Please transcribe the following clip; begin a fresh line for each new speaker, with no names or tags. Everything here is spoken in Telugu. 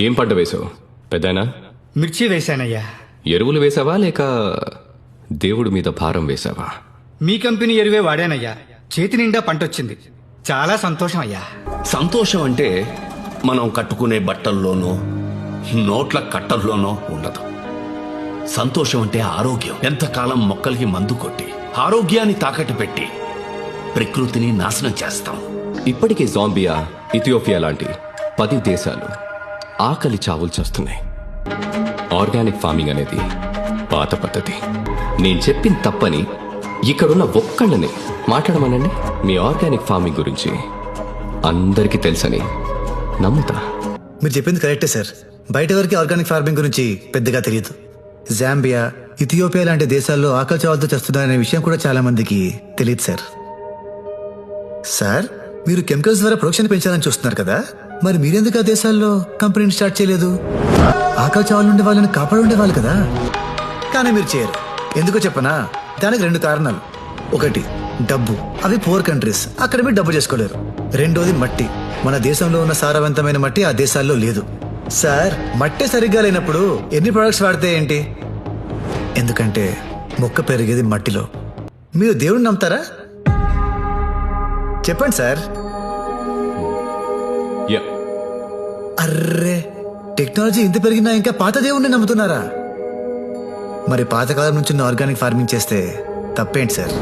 ఏం పంట వేసావు పెద్దనా?
మిర్చి వేశానయ్యా.
ఎరువులు వేసావా లేక దేవుడి మీద భారం వేసావా?
మీ కంపెనీ ఎరువే వాడానయ్యా. చేతి నిండా పంటొచ్చింది. చాలా సంతోషం అయ్యా.
సంతోషం అంటే మనం కట్టుకునే బట్టల్లోనో నోట్ల కట్టల్లోనో ఉండదు. సంతోషం అంటే ఆరోగ్యం. ఎంతకాలం మొక్కలకి మందు కొట్టి ఆరోగ్యాన్ని తాకట్టు పెట్టి ప్రకృతిని నాశనం చేస్తాం.
ఇప్పటికే జాంబియా, ఇథియోపియా లాంటి 10 దేశాలు ఆకలి చావులు చేస్తున్నాయి. ఆర్గానిక్ ఫార్మింగ్ అనేది పాత పద్ధతి. నేను చెప్పింది తప్పని ఇక్కడున్న ఒక్కళ్ళని మాట్లాడమనండి. మీ ఆర్గానిక్ ఫార్మింగ్ గురించి అందరికీ తెలుసని నమ్ముతా.
మీరు చెప్పింది కరెక్టే సార్. బయట వరకు ఆర్గానిక్ ఫార్మింగ్ గురించి పెద్దగా తెలియదు. జాంబియా, ఇథియోపియా లాంటి దేశాల్లో ఆకలి చావులతో చేస్తున్నారనే విషయం కూడా చాలా మందికి తెలియదు సార్. సార్, మీరు కెమికల్స్ ద్వారా ప్రొడక్షన్ పెంచాలని చూస్తున్నారు కదా, మరి మీరెందుకు ఆ దేశాల్లో కంపెనీని స్టార్ట్ చేయలేదు? ఆకలి చావుల నుండి వాళ్ళని కాపాడుండే వాళ్ళు కదా. కానీ మీరు చేయరు. ఎందుకో చెప్పనా? దానికి 2 కారణాలు. ఒకటి డబ్బు. అవి పూర్ కంట్రీస్, అక్కడ మీరు డబ్బు చేసుకోలేరు. రెండోది మట్టి. మన దేశంలో ఉన్న సారవంతమైన మట్టి ఆ దేశాల్లో లేదు. సార్, మట్టి సరిగ్గా లేనప్పుడు ఎన్ని ప్రొడక్ట్స్ వాడితే ఏంటి? ఎందుకంటే మొక్క పెరిగేది మట్టిలో. మీరు దేవుడిని నమ్ముతారా? చెప్పండి సార్. అర్రే, టెక్నాలజీ ఇంత పెరిగినా ఇంకా పాత దేవుణ్ణి నమ్ముతున్నారా? మరి పాతకాలం నుంచి ఆర్గానిక్ ఫార్మింగ్ చేస్తే తప్పేంటి సార్?